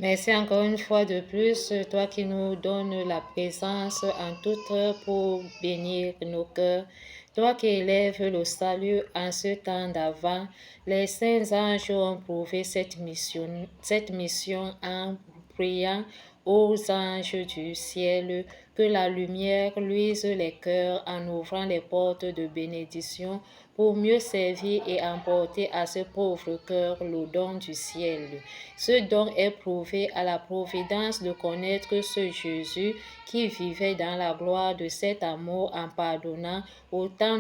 Merci encore une fois de plus, toi qui nous donnes la présence en toute heure pour bénir nos cœurs, toi qui élèves le salut en ce temps d'avant. Les saints anges ont prouvé cette mission en priant aux anges du ciel que la lumière luise les cœurs en ouvrant les portes de bénédiction pour mieux servir et emporter à ce pauvre cœur le don du ciel. Ce don est prouvé à la providence de connaître ce Jésus qui vivait dans la gloire de cet amour en pardonnant autant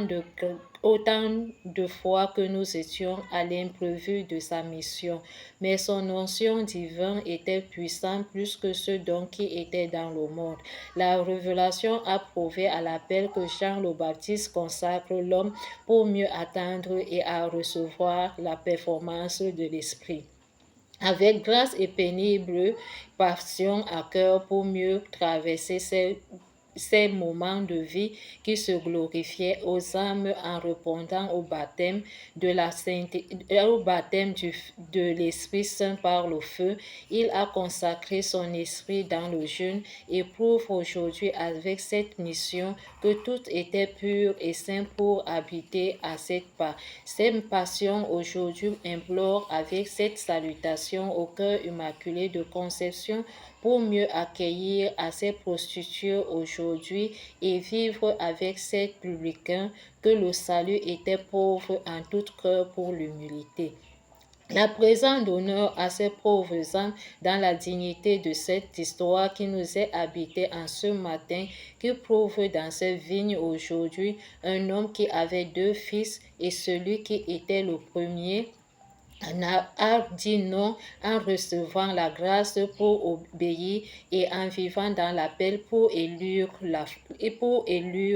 de fois que nous étions à l'imprévu de sa mission. Mais son onction divine était puissante plus que ce don qui était dans le monde. La révélation a prouvé à l'appel que Jean le Baptiste consacre l'homme pour mieux attendre et à recevoir la performance de l'Esprit. Avec grâce et pénible passion à cœur pour mieux traverser ces moments de vie qui se glorifiaient aux âmes en répondant au baptême de la sainteté, au baptême de l'Esprit Saint par le feu. Il a consacré son esprit dans le jeûne et prouve aujourd'hui avec cette mission que tout était pur et saint pour habiter à cette part. Cette passion aujourd'hui implore avec cette salutation au cœur immaculé de conception pour mieux accueillir à ces prostituées aujourd'hui et vivre avec ces publicains que le salut était pauvre en tout cœur pour l'humilité. La présence d'honneur à ces pauvres âmes dans la dignité de cette histoire qui nous est habitée en ce matin, qui prouve dans cette vigne aujourd'hui un homme qui avait deux fils et celui qui était le premier a dit non en recevant la grâce pour obéir et en vivant dans l'appel pour élire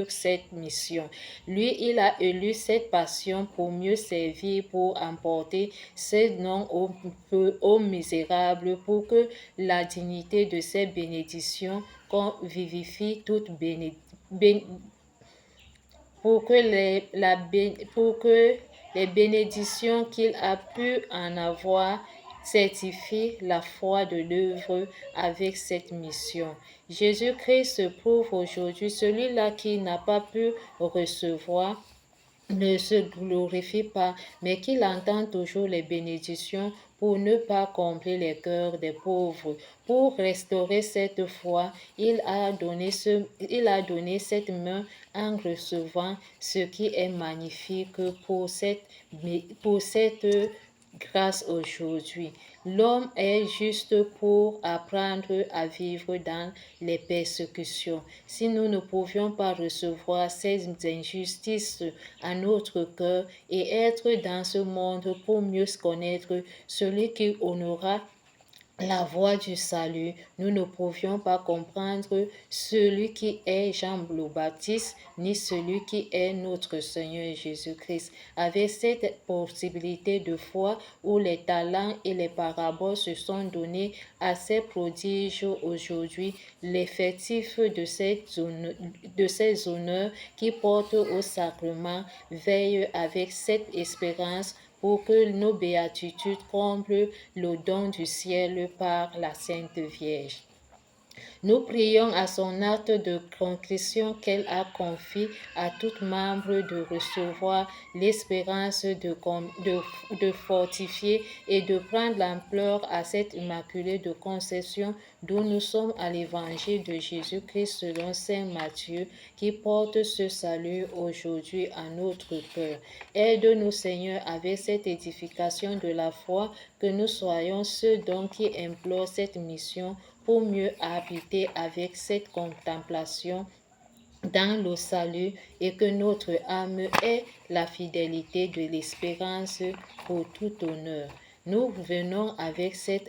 cette mission. Lui, il a élu cette passion pour mieux servir, pour emporter ce nom aux misérables, pour que la dignité de ces bénédictions vivifie toute pour que les bénédictions qu'il a pu en avoir certifient la foi de l'œuvre avec cette mission. Jésus-Christ prouve aujourd'hui celui-là qui n'a pas pu recevoir ne se glorifie pas, mais qu'il entend toujours les bénédictions pour ne pas combler les cœurs des pauvres. Pour restaurer cette foi, il a donné cette main en recevant ce qui est magnifique pour cette grâce aujourd'hui. L'homme est juste pour apprendre à vivre dans les persécutions. Si nous ne pouvions pas recevoir ces injustices à notre cœur et être dans ce monde pour mieux connaître celui qui honora la voie du salut, nous ne pouvions pas comprendre celui qui est Jean le Baptiste, ni celui qui est notre Seigneur Jésus-Christ. Avec cette possibilité de foi où les talents et les paraboles se sont donnés à ces prodiges aujourd'hui, l'effectif de ces honneurs qui portent au sacrement veille avec cette espérance pour que nos béatitudes comblent le don du ciel par la Sainte Vierge. Nous prions à son acte de concrétion qu'elle a confié à tout membre de recevoir l'espérance de fortifier et de prendre l'ampleur à cette immaculée de conception d'où nous sommes à l'évangile de Jésus-Christ selon Saint Matthieu qui porte ce salut aujourd'hui à notre cœur. Aide-nous Seigneur avec cette édification de la foi que nous soyons ceux dont qui implorent cette mission pour mieux habiter avec cette contemplation dans le salut et que notre âme ait la fidélité de l'espérance pour tout honneur. Nous venons avec cette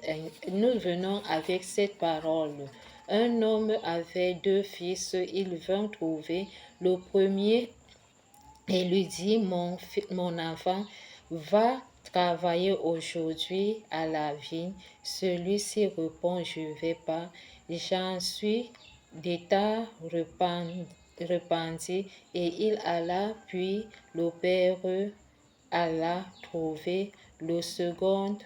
parole. Un homme avait deux fils, il vint trouver le premier et lui dit, mon enfant, va travailler aujourd'hui à la vigne. Celui-ci répond, je ne vais pas. J'en suis d'état repenti. Et il alla, puis le père alla trouver le second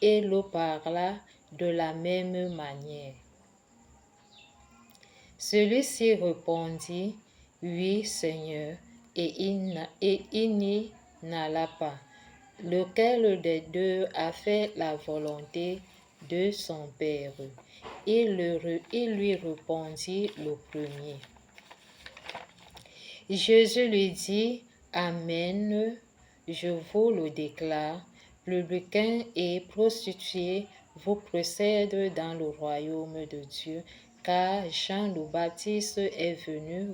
et le parla de la même manière. Celui-ci répondit, oui, Seigneur, et il n'y n'alla pas. Lequel des deux a fait la volonté de son père? Il lui répondit le premier. Jésus lui dit, Amen, je vous le déclare, publicains et prostituées vous précèdent dans le royaume de Dieu, car Jean le Baptiste est venu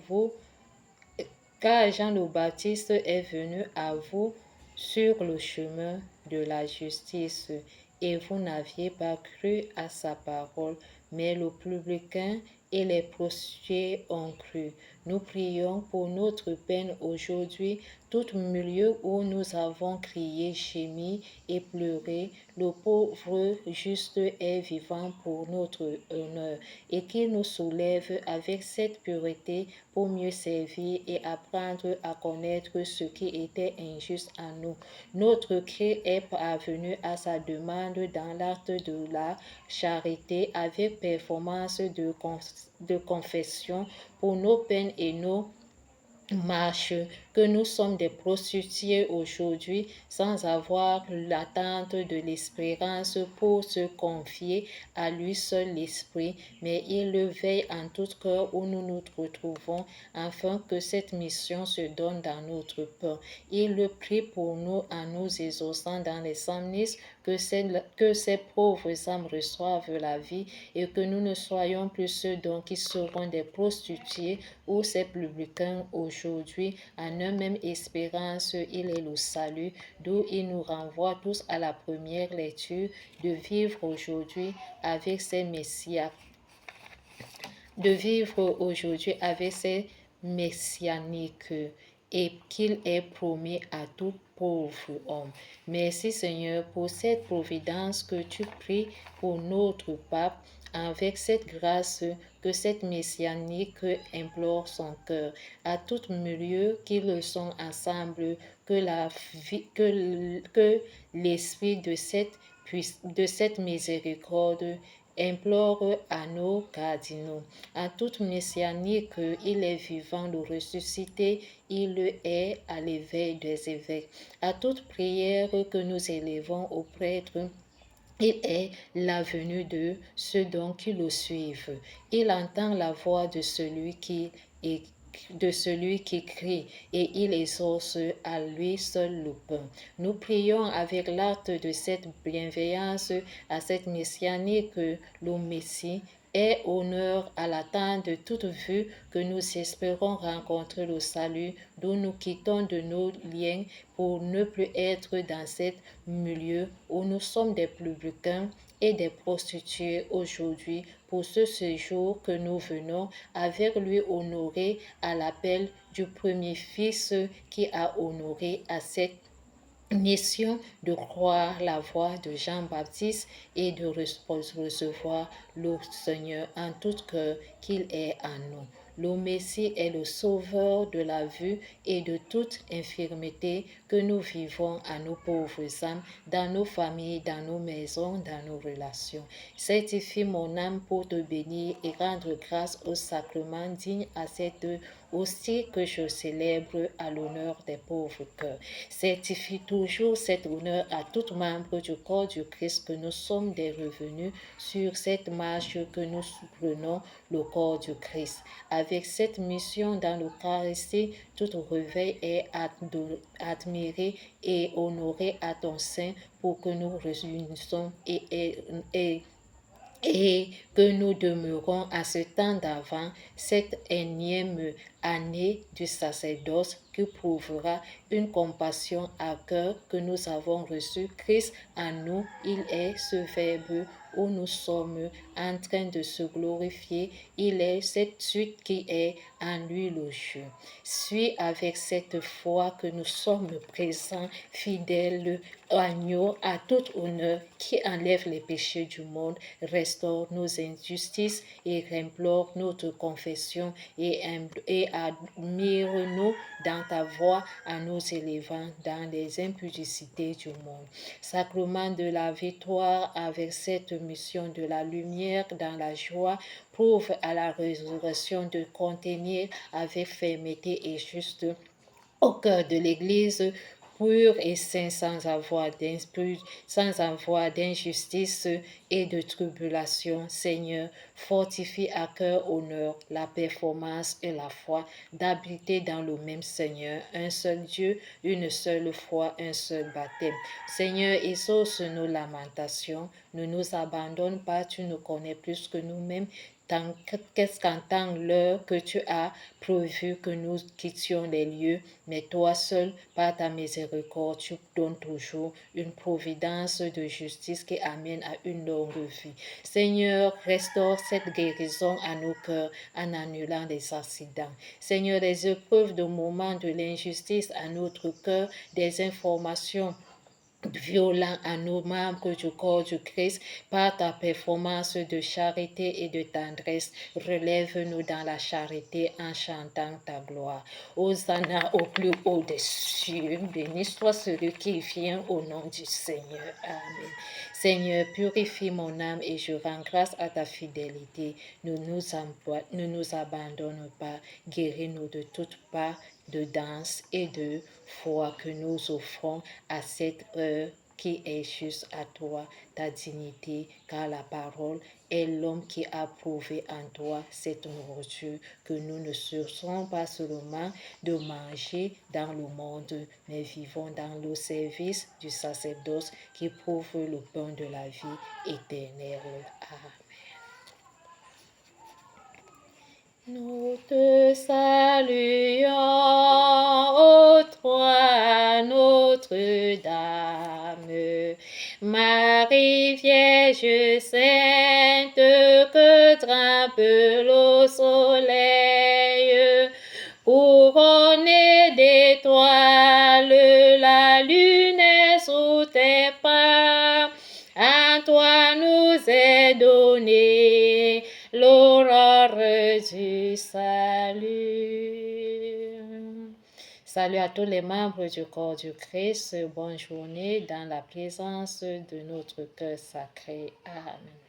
à vous sur le chemin de la justice, et vous n'aviez pas cru à sa parole, mais le publicain et les prostituées ont cru. Nous prions pour notre peine aujourd'hui, tout milieu où nous avons crié, gémi et pleuré, le pauvre juste est vivant pour notre honneur, et qu'il nous soulève avec cette pureté pour mieux servir et apprendre à connaître ce qui était injuste à nous. Notre cri est parvenu à sa demande dans l'acte de la charité avec performance de confession pour nos peines et nos marche, que nous sommes des prostituées aujourd'hui sans avoir l'attente de l'espérance pour se confier à lui seul l'esprit, mais il le veille en tout cœur où nous nous retrouvons, afin que cette mission se donne dans notre peur. Il le prie pour nous en nous exaucant dans les psalmistes que ces pauvres âmes reçoivent la vie et que nous ne soyons plus ceux dont qui seront des prostituées ou ces publicains aujourd'hui. En une même espérance, il est le salut, d'où il nous renvoie tous à la première lecture de vivre aujourd'hui avec ces messias, messianiques et qu'il est promis à tout pauvre homme. Merci Seigneur pour cette providence que tu pries pour notre pape, avec cette grâce que cette messianique implore son cœur. À tout milieu qu'ils sont ensemble, que l'esprit de cette miséricorde implore à nos cardinaux. À toute messianique, il est vivant, le ressuscité, il le est à l'éveil des évêques. À toute prière que nous élevons au prêtre, il est la venue de ceux dont qui le suivent. Il entend la voix de celui qui crie, et il exauce à lui seul le pain. Nous prions avec l'acte de cette bienveillance à cette messianique, le Messie, est honneur à l'attente de toute vue que nous espérons rencontrer le salut, d'où nous quittons de nos liens pour ne plus être dans cet milieu où nous sommes des publicains et des prostituées aujourd'hui, pour ce séjour que nous venons avec lui honorer à l'appel du premier fils qui a honoré à cette mission de croire la voix de Jean-Baptiste et de recevoir le Seigneur en tout cœur qu'il est en nous. Le Messie est le sauveur de la vue et de toute infirmité que nous vivons à nos pauvres âmes, dans nos familles, dans nos maisons, dans nos relations. Sanctifie mon âme pour te bénir et rendre grâce au sacrement digne à cette hostie que je célèbre à l'honneur des pauvres cœurs. Certifie toujours cet honneur à tout membre du corps du Christ que nous sommes des revenus sur cette marche que nous prenons le corps du Christ. Avec cette mission dans l'Eucharistie, tout réveil est admiré et honoré à ton sein pour que nous réunissons et que nous demeurons à ce temps d'avant, cette énième année du sacerdoce qui prouvera une compassion à cœur que nous avons reçu. Christ en nous, il est ce Verbe où nous sommes en train de se glorifier. Il est cette suite qui est en lui le jeu. Suis avec cette foi que nous sommes présents, fidèles agneau à tout honneur qui enlève les péchés du monde, restaure nos injustices et implore notre confession et admire-nous dans ta voie en nous élevant dans les impudicités du monde. Sacrement de la victoire avec cette mission de la lumière dans la joie, prouve à la résurrection de contenir avec fermeté et juste au cœur de l'Église pur et saint sans avoir d'injustice et de tribulation. Seigneur, fortifie à cœur honneur la performance et la foi d'habiter dans le même Seigneur, un seul Dieu, une seule foi, un seul baptême. Seigneur, exauce nos lamentations, ne nous abandonne pas, tu nous connais plus que nous-mêmes. Qu'est-ce qu'en tant l'heure que tu as prévu que nous quittions les lieux, mais toi seul, par ta miséricorde, tu donnes toujours une providence de justice qui amène à une longue vie. Seigneur, restaure cette guérison à nos cœurs en annulant les accidents. Seigneur, les épreuves de moments de l'injustice à notre cœur, des informations violent à nos membres du corps du Christ par ta performance de charité et de tendresse. Relève-nous dans la charité en chantant ta gloire. Hosanna au plus haut des cieux. Béni soit celui qui vient au nom du Seigneur. Amen. Seigneur, purifie mon âme et je rends grâce à ta fidélité. Ne nous abandonne pas. Guéris-nous de toutes parts de danse et de foi que nous offrons à cette heure qui est juste à toi, ta dignité, car la parole est l'homme qui a prouvé en toi cette nourriture que nous ne cessons pas seulement de manger dans le monde, mais vivons dans le service du sacerdoce qui prouve le pain de la vie éternelle. Amen. Nous te saluons, ô toi, Notre-Dame, Marie Vierge Sainte, que trempe le soleil, couronnée d'étoiles, la lune est sous tes pas, à toi nous est donné l'aurore du salut. Salut à tous les membres du corps du Christ. Bonne journée dans la présence de notre cœur sacré. Amen.